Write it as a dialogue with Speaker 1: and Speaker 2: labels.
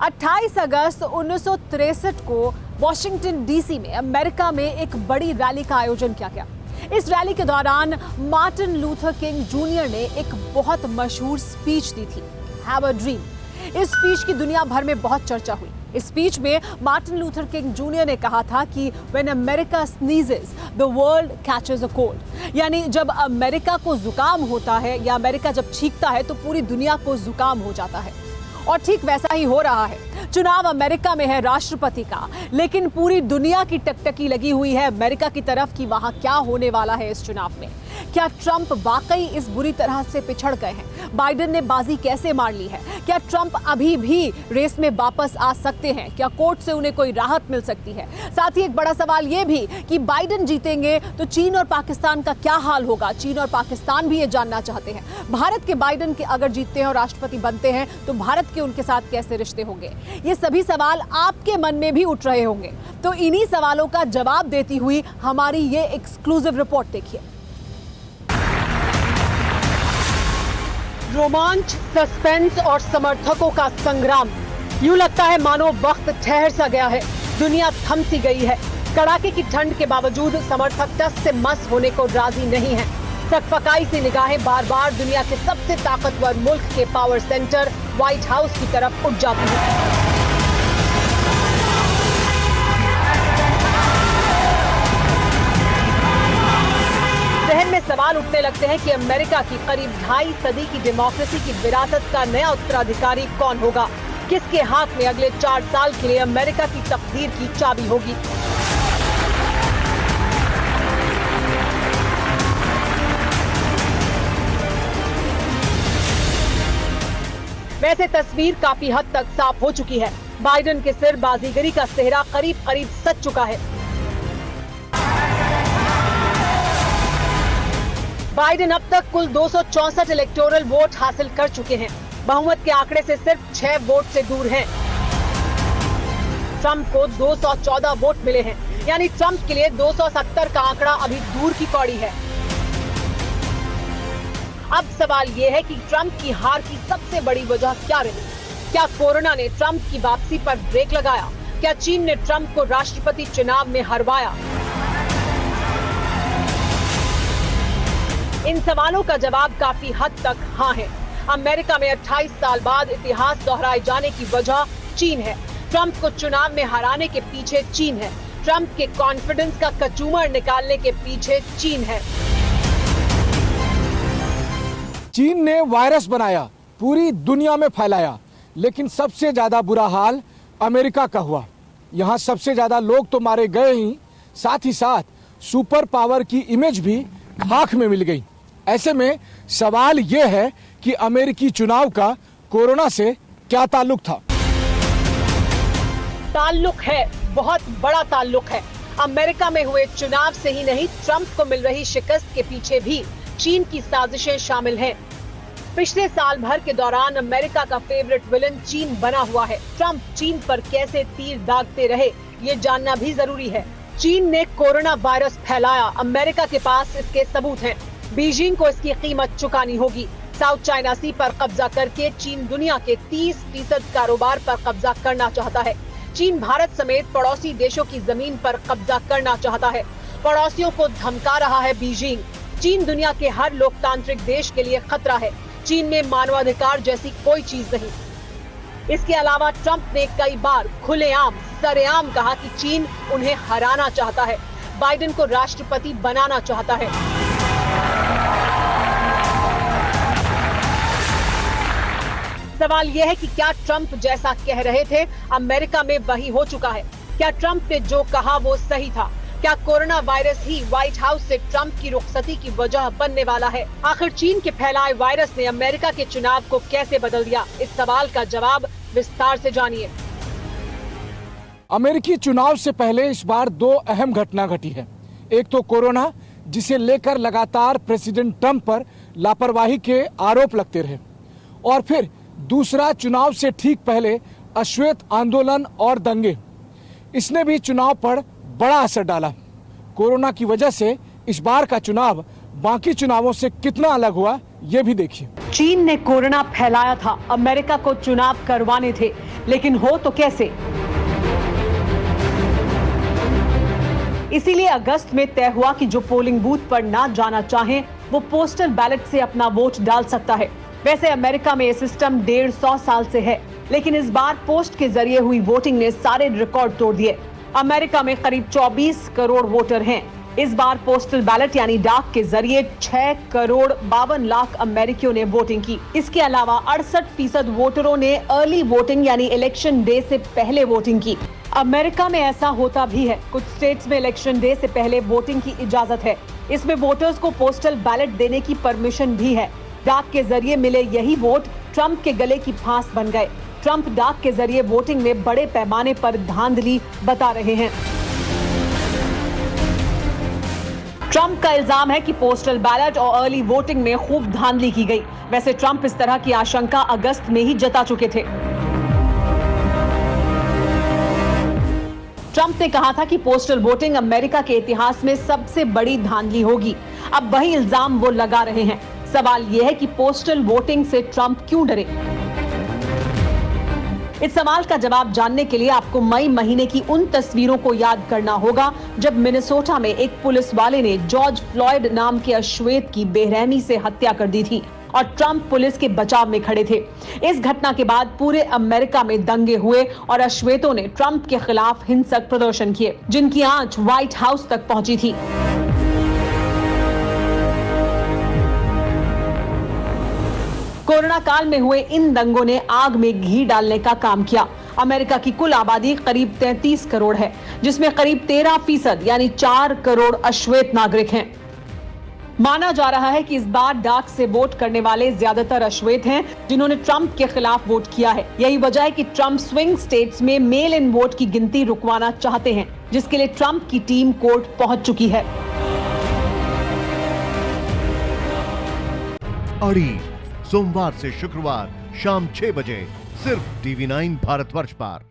Speaker 1: 28 अगस्त 1963 को Washington DC में America में एक बड़ी रैली का आयोजन किया गया। इस रैली के दौरान मार्टिन लूथर किंग जूनियर ने एक बहुत मशहूर स्पीच दी थी, हैव अ ड्रीम। इस स्पीच की दुनिया भर में बहुत चर्चा हुई। इस स्पीच में मार्टिन लूथर किंग जूनियर ने कहा था कि when America sneezes the world catches a cold, यानी जब अमेरिका को जुकाम होता है या अमेरिका जब छींकता है तो पूरी दुनिया को जुकाम हो जाता है। और ठीक वैसा ही हो रहा है। चुनाव अमेरिका में है राष्ट्रपति का, लेकिन पूरी दुनिया की टकटकी लगी हुई है अमेरिका की तरफ कि वहां क्या होने वाला है इस चुनाव में। क्या ट्रंप वाकई इस बुरी तरह से पिछड़ गए हैं? बाइडेन ने बाजी कैसे मार ली है? क्या ट्रंप अभी भी रेस में वापस आ सकते हैं? क्या कोर्ट से उन्हें कोई राहत मिल सकती है? साथ ही एक बड़ा सवाल यह भी कि बाइडेन जीतेंगे तो चीन और पाकिस्तान का क्या हाल होगा? चीन और पाकिस्तान भी ये जानना चाहते हैं। भारत के बाइडेन के अगर जीतते हैं और राष्ट्रपति बनते हैं तो भारत के उनके साथ कैसे रिश्ते होंगे? ये सभी सवाल आपके मन में भी उठ रहे होंगे। तो इन्हीं सवालों का जवाब देती हुई हमारी ये एक्सक्लूसिव रिपोर्ट देखिए। रोमांच, सस्पेंस और समर्थकों का संग्राम। यूं लगता है मानो वक्त ठहर सा गया है, दुनिया थम सी गई है। कड़ाके की ठंड के बावजूद समर्थक टस से मस होने को राजी नहीं हैं। सकपकाई सी निगाहें बार बार दुनिया के सबसे ताकतवर मुल्क के पावर सेंटर व्हाइट हाउस की तरफ उठ जाती है। जहन में सवाल उठने लगते हैं कि अमेरिका की करीब 2.5 सदी की डेमोक्रेसी की विरासत का नया उत्तराधिकारी कौन होगा? किसके हाथ में अगले 4 साल के लिए अमेरिका की तकदीर की चाबी होगी? वैसे तस्वीर काफी हद तक साफ हो चुकी है। बाइडेन के सिर बाजीगरी का सेहरा करीब करीब सज चुका है। बाइडेन अब तक कुल 264 इलेक्टोरल वोट हासिल कर चुके हैं। बहुमत के आंकड़े से सिर्फ 6 वोट से दूर हैं। ट्रंप को 214 वोट मिले हैं, यानी ट्रंप के लिए 270 का आंकड़ा अभी दूर की कौड़ी है। अब सवाल ये है कि ट्रंप की हार की सबसे बड़ी वजह क्या रही? क्या कोरोना ने ट्रंप की वापसी पर ब्रेक लगाया? क्या चीन ने ट्रंप को राष्ट्रपति चुनाव में हरवाया? इन सवालों का जवाब काफी हद तक हाँ है। अमेरिका में 28 साल बाद इतिहास दोहराए जाने की वजह चीन है। ट्रंप को चुनाव में हराने के पीछे चीन है। ट्रंप के कॉन्फिडेंस का कचूमर निकालने के पीछे चीन है।
Speaker 2: चीन ने वायरस बनाया, पूरी दुनिया में फैलाया, लेकिन सबसे ज्यादा बुरा हाल अमेरिका का हुआ। यहाँ सबसे ज्यादा लोग तो मारे गए ही, साथ ही साथ सुपर पावर की इमेज भी खाक में मिल गई। ऐसे में सवाल यह है कि अमेरिकी चुनाव का कोरोना से क्या ताल्लुक था?
Speaker 1: ताल्लुक है, बहुत बड़ा ताल्लुक है। अमेरिका में हुए चुनाव से ही नहीं, ट्रंप को मिल रही शिकस्त के पीछे भी चीन की साजिशें शामिल हैं। पिछले साल भर के दौरान अमेरिका का फेवरेट विलन चीन बना हुआ है। ट्रंप चीन पर कैसे तीर दागते रहे, ये जानना भी जरूरी है। चीन ने कोरोना वायरस फैलाया, अमेरिका के पास इसके सबूत हैं। बीजिंग को इसकी कीमत चुकानी होगी। साउथ चाइना सी पर कब्जा करके चीन दुनिया के 30% कारोबार पर कब्जा करना चाहता है। चीन भारत समेत पड़ोसी देशों की जमीन पर कब्जा करना चाहता है। पड़ोसियों को धमका रहा है बीजिंग। चीन दुनिया के हर लोकतांत्रिक देश के लिए खतरा है। चीन में मानवाधिकार जैसी कोई चीज नहीं। इसके अलावा ट्रंप ने कई बार खुलेआम सरेआम कहा कि चीन उन्हें हराना चाहता है, बाइडेन को राष्ट्रपति बनाना चाहता है। सवाल यह है कि क्या ट्रंप जैसा कह रहे थे अमेरिका में वही हो चुका है? क्या ट्रंप ने जो कहा वो सही था? क्या कोरोना वायरस ही व्हाइट हाउस से ट्रंप की रुखसती की वजह बनने वाला है? आखिर चीन के फैलाए वायरस ने अमेरिका के चुनाव को कैसे बदल दिया? इस सवाल का जवाब विस्तार से जानिए।
Speaker 2: अमेरिकी चुनाव से पहले इस बार 2 अहम घटना घटी है। एक तो कोरोना, जिसे लेकर लगातार प्रेसिडेंट ट्रंप पर लापरवाही के आरोप लगते रहे, और फिर दूसरा चुनाव से ठीक पहले अश्वेत आंदोलन और दंगे। इसने भी चुनाव पर बड़ा असर डाला। कोरोना की वजह से इस बार का चुनाव बाकी चुनावों से कितना अलग हुआ ये भी देखिए।
Speaker 1: चीन ने कोरोना फैलाया था, अमेरिका को चुनाव करवाने थे, लेकिन हो तो कैसे? इसीलिए अगस्त में तय हुआ कि जो पोलिंग बूथ पर ना जाना चाहे वो पोस्टल बैलेट से अपना वोट डाल सकता है। वैसे अमेरिका में ये सिस्टम 150 साल से है, लेकिन इस बार पोस्ट के जरिए हुई वोटिंग ने सारे रिकॉर्ड तोड़ दिए। अमेरिका में करीब 24 करोड़ वोटर हैं। इस बार पोस्टल बैलेट यानी डाक के जरिए 6 करोड़ 52 लाख अमेरिकियों ने वोटिंग की। इसके अलावा 68% वोटरों ने अर्ली वोटिंग यानी इलेक्शन डे से पहले वोटिंग की। अमेरिका में ऐसा होता भी है, कुछ स्टेट्स में इलेक्शन डे से पहले वोटिंग की इजाजत है। इसमें वोटर्स को पोस्टल बैलेट देने की परमिशन भी है। डाक के जरिए मिले यही वोट ट्रंप के गले की फांस बन गए। ट्रंप डाक के जरिए वोटिंग में बड़े पैमाने पर धांधली बता रहे हैं। ट्रंप का इल्जाम है कि पोस्टल बैलेट और अर्ली वोटिंग में खूब धांधली की गई। वैसे ट्रंप इस तरह की आशंका अगस्त में ही जता चुके थे। ट्रंप ने कहा था कि पोस्टल वोटिंग अमेरिका के इतिहास में सबसे बड़ी धांधली होगी। अब वही इल्जाम वो लगा रहे हैं। सवाल यह है कि पोस्टल वोटिंग से ट्रंप क्यों डरे? इस सवाल का जवाब जानने के लिए आपको मई महीने की उन तस्वीरों को याद करना होगा जब मिनेसोटा में एक पुलिस वाले ने जॉर्ज फ्लॉयड नाम के अश्वेत की बेरहमी से हत्या कर दी थी और ट्रंप पुलिस के बचाव में खड़े थे। इस घटना के बाद पूरे अमेरिका में दंगे हुए और अश्वेतों ने ट्रंप के खिलाफ हिंसक प्रदर्शन किए, जिनकी आंच व्हाइट हाउस तक पहुंची थी। कोरोना काल में हुए इन दंगों ने आग में घी डालने का काम किया। अमेरिका की कुल आबादी करीब 33 करोड़ है, जिसमें करीब 13% यानी 4 करोड़ अश्वेत नागरिक हैं। माना जा रहा है कि इस बार डाक से वोट करने वाले ज्यादातर अश्वेत हैं, जिन्होंने ट्रंप के खिलाफ वोट किया है। यही वजह है कि ट्रंप स्विंग स्टेट्स में मेल इन वोट की गिनती रुकवाना चाहते हैं, जिसके लिए ट्रंप की टीम कोर्ट पहुंच चुकी है।
Speaker 3: अड़ी सोमवार से शुक्रवार शाम 6 बजे सिर्फ TV9 भारतवर्ष पर।